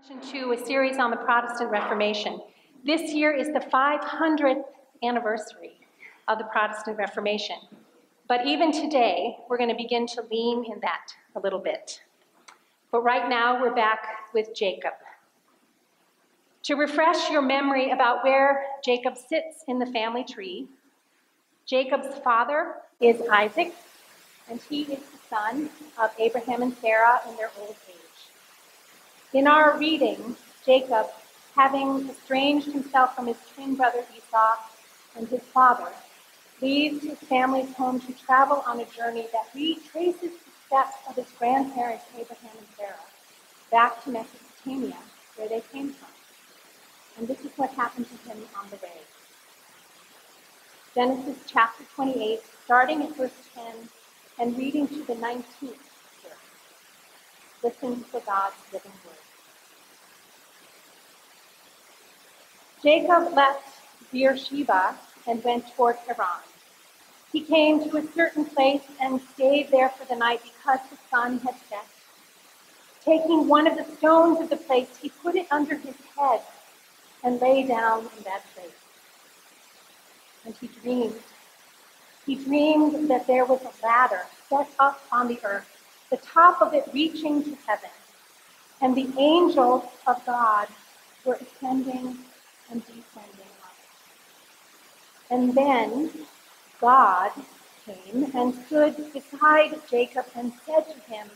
To a series on the Protestant Reformation. This year is the 500th anniversary of the Protestant Reformation. But even today, we're going to begin to lean in that a little bit. But right now, we're back with Jacob. To refresh your memory about where Jacob sits in the family tree, Jacob's father is Isaac, and he is the son of Abraham and Sarah in their old age. In our reading, Jacob, having estranged himself from his twin brother Esau and his father, leaves his family's home to travel on a journey that retraces the steps of his grandparents Abraham and Sarah back to Mesopotamia, where they came from. And this is what happened to him on the way. Genesis chapter 28, starting at verse 10 and reading to the 19th verse. Listen for God's living word. Jacob left Beersheba and went toward Haran. He came to a certain place and stayed there for the night because the sun had set. Taking one of the stones of the place, he put it under his head and lay down in that place. And he dreamed. He dreamed that there was a ladder set up on the earth, the top of it reaching to heaven, and the angels of God were ascending and descending on it. And then God came and stood beside Jacob and said to him,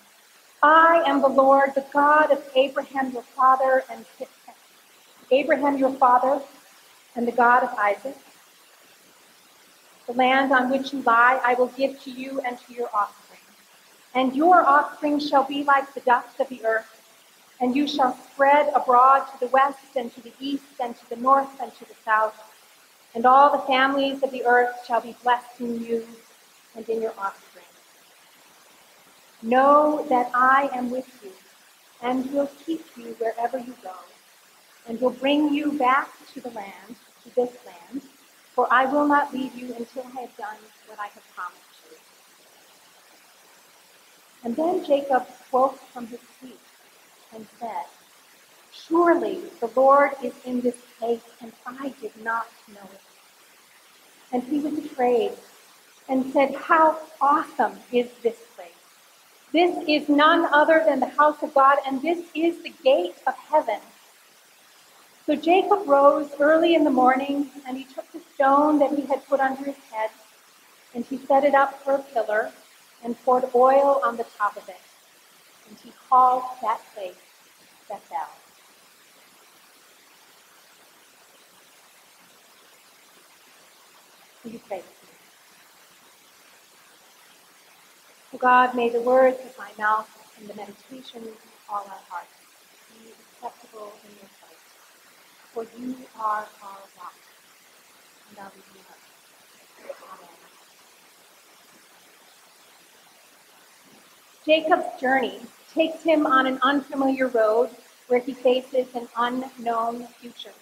I am the Lord, the God of Abraham your father, and the God of Isaac. The land on which you lie I will give to you and to your offspring. And your offspring shall be like the dust of the earth, and you shall spread abroad to the west and to the east and to the north and to the south. And all the families of the earth shall be blessed in you and in your offspring. Know that I am with you and will keep you wherever you go, and will bring you back to the land, to this land, for I will not leave you until I have done what I have promised you. And then Jacob woke from his sleep and said, Surely the Lord is in this place, and I did not know it. And he was afraid and said, How awesome is this place! This is none other than the house of God, and this is the gate of heaven. So Jacob rose early in the morning, and he took the stone that he had put under his head, and he set it up for a pillar, and poured oil on the top of it. And he called that place Bethel. Will you pray with me? O God, may the words of my mouth and the meditations of all our hearts be acceptable in your sight. For you are our rock and our Redeemer. Amen. Jacob's journey takes him on an unfamiliar road where he faces an unknown future.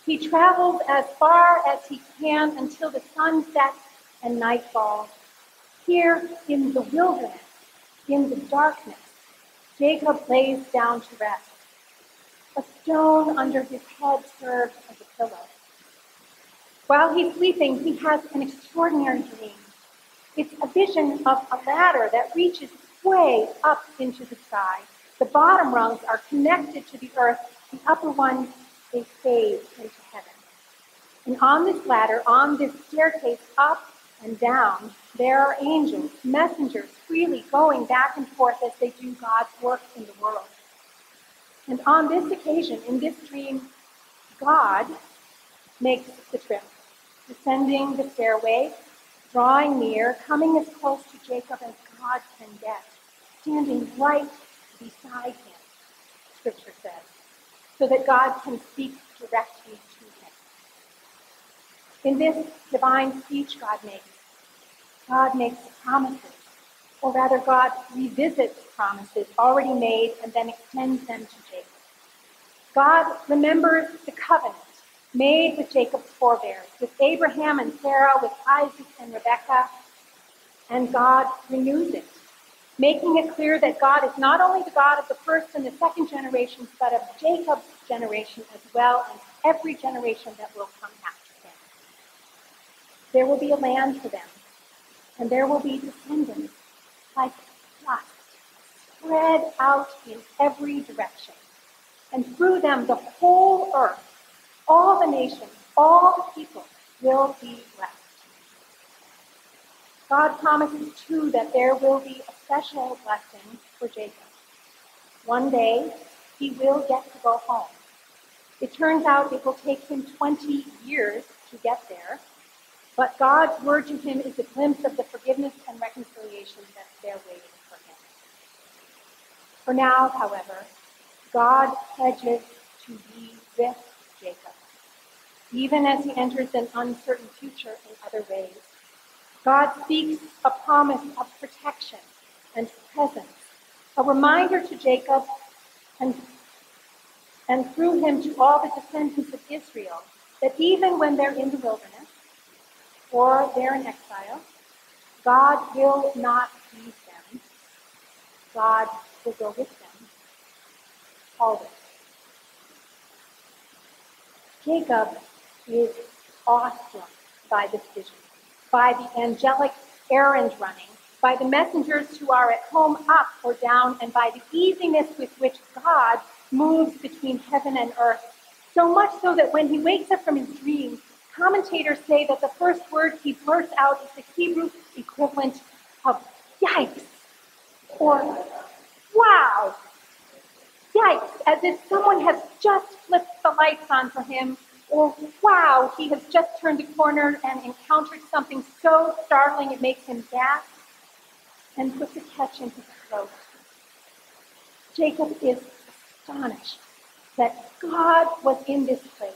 He travels as far as he can until the sun sets and night falls. Here in the wilderness, in the darkness, Jacob lays down to rest. A stone under his head serves as a pillow. While he's sleeping, he has an extraordinary dream. It's a vision of a ladder that reaches way up into the sky. The bottom rungs are connected to the earth. The upper ones, they fade into heaven. And on this ladder, on this staircase up and down, there are angels, messengers, freely going back and forth as they do God's work in the world. And on this occasion, in this dream, God makes the trip, descending the stairway, drawing near, coming as close to Jacob as God can get, standing right beside him, Scripture says, so that God can speak directly to him. In this divine speech God makes promises, or rather God revisits promises already made and then extends them to Jacob. God remembers the covenant made with Jacob's forebears, with Abraham and Sarah, with Isaac and Rebekah, and God renews it. making it clear that God is not only the God of the first and the second generations, but of Jacob's generation as well as every generation that will come after him. There will be a land for them, and there will be descendants like dust spread out in every direction. And through them, the whole earth, all the nations, all the people will be blessed. God promises, too, that there will be a special blessing for Jacob. One day, he will get to go home. It turns out it will take him 20 years to get there, but God's word to him is a glimpse of the forgiveness and reconciliation that's there waiting for him. For now, however, God pledges to be with Jacob, even as he enters an uncertain future in other ways. God speaks a promise of protection and presence, a reminder to Jacob and through him to all the descendants of Israel that even when they're in the wilderness or they're in exile, God will not leave them. God will go with them always. Jacob is awestruck by this vision, by the angelic errand running, by the messengers who are at home up or down, and by the easiness with which God moves between heaven and earth. So much so that when he wakes up from his dream, commentators say that the first word he blurts out is the Hebrew equivalent of yikes, or wow, yikes, as if someone has just flipped the lights on for him, or wow, he has just turned a corner and encountered something so startling it makes him gasp and puts a catch in his throat. Jacob is astonished that God was in this place,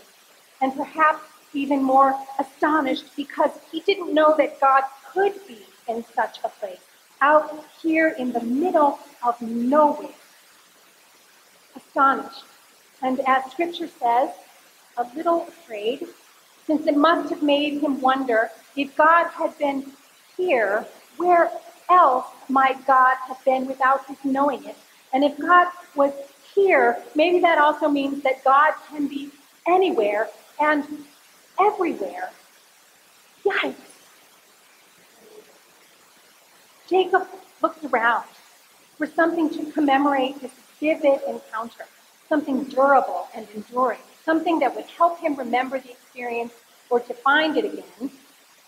and perhaps even more astonished because he didn't know that God could be in such a place, out here in the middle of nowhere. Astonished, and as Scripture says, a little afraid, since it must have made him wonder if God had been here, where else might God have been without his knowing it? And if God was here, maybe that also means that God can be anywhere and everywhere. Yikes. Jacob looked around for something to commemorate this vivid encounter, something durable and enduring, something that would help him remember the experience or to find it again,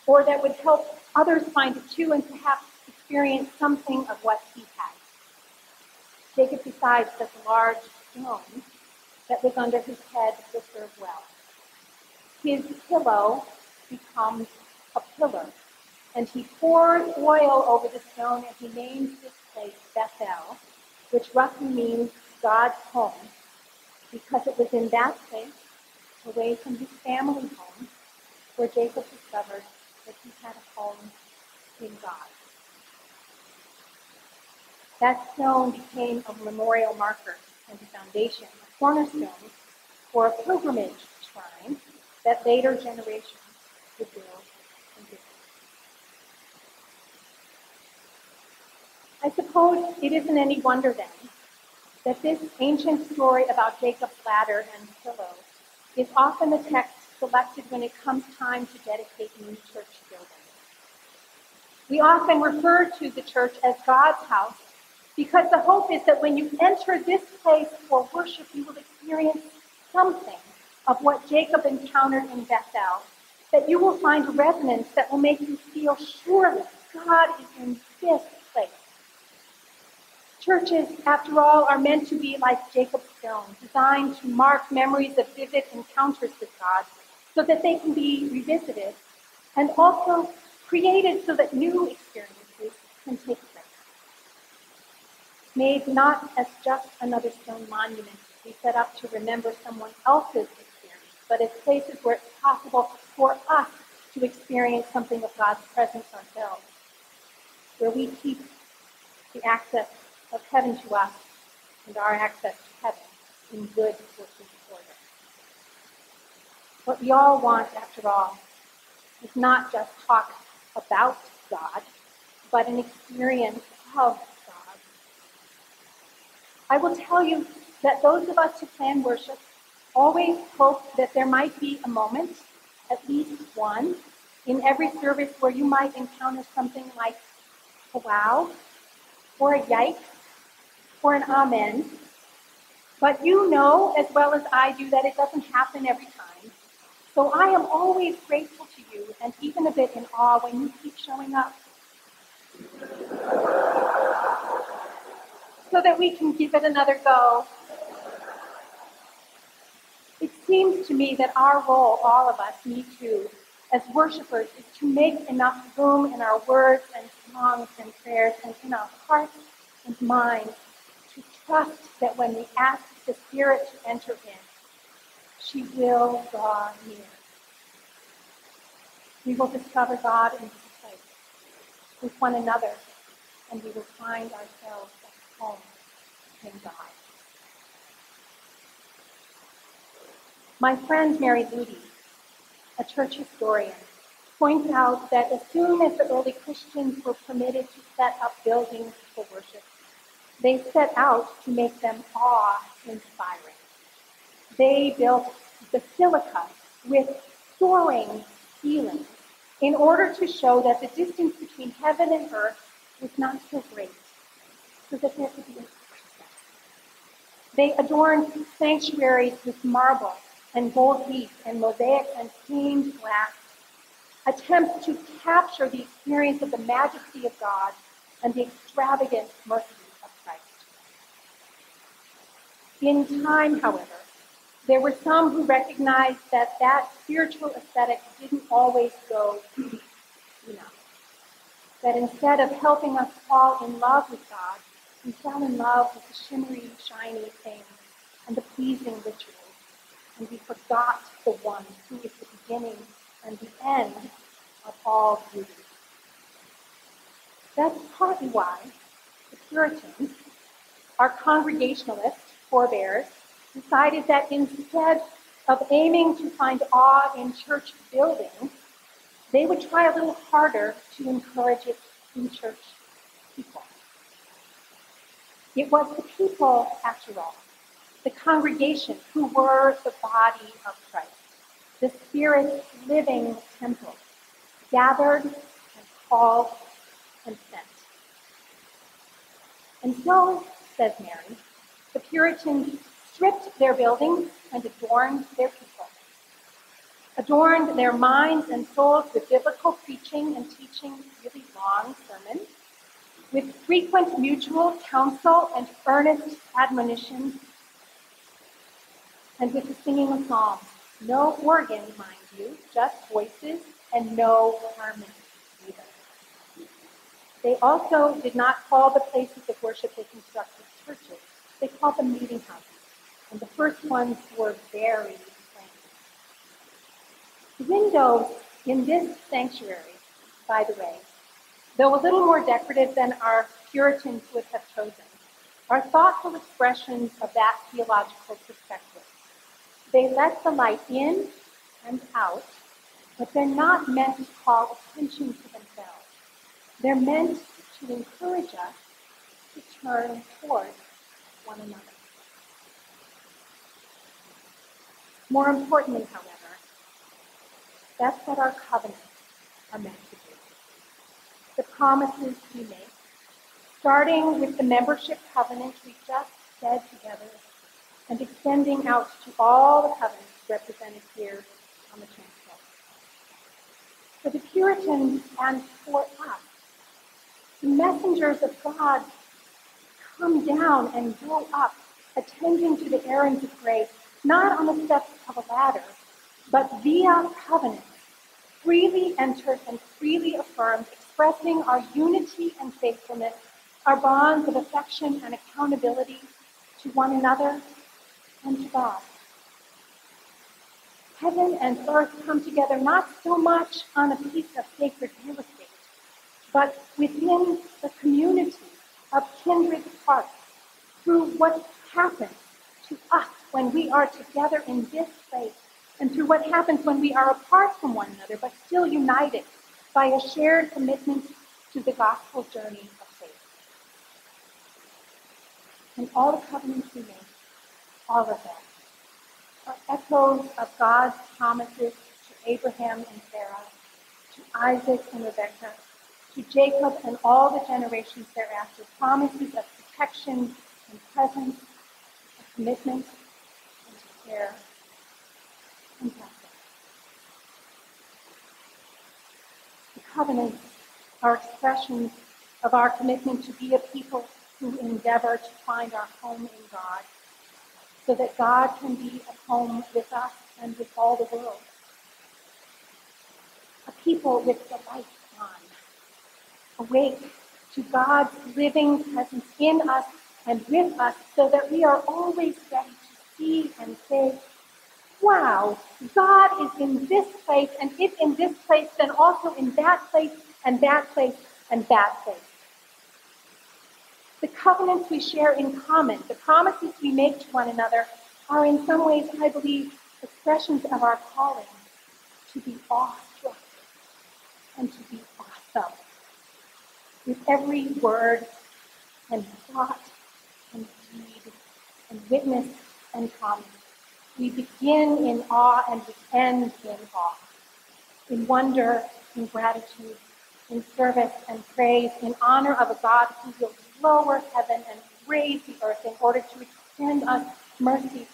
or that would help others find it too and perhaps experience something of what he had. Jacob decides that the large stone that was under his head will serve well. His pillow becomes a pillar, and he pours oil over the stone and he names this place Bethel, which roughly means God's home, because it was in that place, away from his family home, where Jacob discovered that he had a home in God. That stone became a memorial marker and a foundation, a cornerstone for a pilgrimage shrine that later generations would build and visit. I suppose it isn't any wonder then that this ancient story about Jacob's ladder and pillow is often the text selected when it comes time to dedicate new church buildings. We often refer to the church as God's house because the hope is that when you enter this place for worship, you will experience something of what Jacob encountered in Bethel, that you will find a resonance that will make you feel surely God is in this place. Churches, after all, are meant to be like Jacob's stone, designed to mark memories of vivid encounters with God so that they can be revisited and also created so that new experiences can take place. Made not as just another stone monument to be set up to remember someone else's experience, but as places where it's possible for us to experience something of God's presence ourselves, where we keep the access of heaven to us and our access to heaven in good working order. What we all want, after all, is not just talk about God, but an experience of God I will tell you that those of us who plan worship always hope that there might be a moment, at least one, in every service where you might encounter something like a wow, or a yikes, or an amen. But you know as well as I do that it doesn't happen every time. So I am always grateful to you and even a bit in awe when you keep showing up, so that we can give it another go. It seems to me that our role, all of us, me too, as worshipers, is to make enough room in our words and songs and prayers and in our hearts and minds to trust that when we ask the Spirit to enter in, she will draw near. We will discover God in this place with one another, and we will find ourselves at home in God. My friend Mary Ludy, a church historian, points out that as soon as the early Christians were permitted to set up buildings for worship, they set out to make them awe-inspiring. They built basilicas with soaring ceilings in order to show that the distance between heaven and earth was not so great, so that there could be access. They adorned sanctuaries with marble and gold leaf and mosaics and stained glass, attempts to capture the experience of the majesty of God and the extravagant mercy of Christ. In time, however, there were some who recognized that that spiritual aesthetic didn't always go deep enough. That instead of helping us fall in love with God, we fell in love with the shimmery, shiny things and the pleasing rituals, and we forgot the one who is the beginning and the end of all beauty. That's partly why the Puritans, our Congregationalist forebears, decided that instead of aiming to find awe in church buildings, they would try a little harder to encourage it in church people. It was the people, after all, the congregation, who were the body of Christ, the Spirit's living temple, gathered and called and sent. And so, says Mary, the Puritans stripped their buildings and adorned their people, adorned their minds and souls with biblical preaching and teaching, really long sermons, with frequent mutual counsel and earnest admonition, and with the singing of psalms. No organ, mind you, just voices, and no harmony either. They also did not call the places of worship they constructed churches. They called them meeting houses, and the first ones were very plain. The windows in this sanctuary, by the way, though a little more decorative than our Puritans would have chosen, are thoughtful expressions of that theological perspective. They let the light in and out, but they're not meant to call attention to themselves. They're meant to encourage us to turn toward one another. More importantly, however, that's what our covenants are meant to do. The promises we make, starting with the membership covenant we just said together, and extending out to all the covenants represented here on the transcript. For the Puritans and for us, the messengers of God come down and go up, attending to the errands of grace, not on the steps of a ladder, but via covenant, freely entered and freely affirmed, expressing our unity and faithfulness, our bonds of affection and accountability to one another and to God. Heaven and earth come together not so much on a piece of sacred real estate, but within the community of kindred hearts, through what happens to us when we are together in this place, and through what happens when we are apart from one another, but still united by a shared commitment to the gospel journey of faith. And all the covenants we make, all of them, are echoes of God's promises to Abraham and Sarah, to Isaac and Rebekah, to Jacob and all the generations thereafter, promises of protection and presence, of commitment and to care and blessing. The covenants are expressions of our commitment to be a people who endeavor to find our home in God, so that God can be at home with us and with all the world. A people with the light on, awake to God's living presence in us and with us, so that we are always ready to see and say, wow, God is in this place, and if in this place, then also in that place, and that place, and that place. The covenants we share in common, the promises we make to one another, are in some ways, I believe, expressions of our calling to be awestruck and to be awesome. With every word and thought and deed and witness and promise, we begin in awe and we end in awe, in wonder, in gratitude, in service and praise, in honor of a God who will lower heaven and raise the earth in order to extend us mercy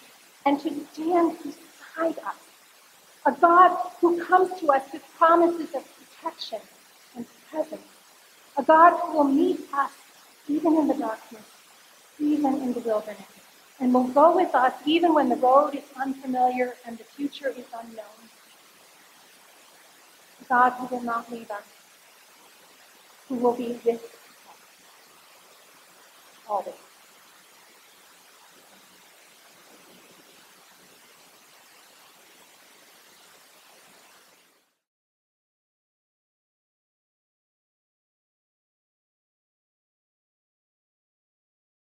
and to stand beside us. A God who comes to us with promises of protection and presence. A God who will meet us even in the darkness, even in the wilderness, and will go with us even when the road is unfamiliar and the future is unknown. A God who will not leave us, who will be with us always.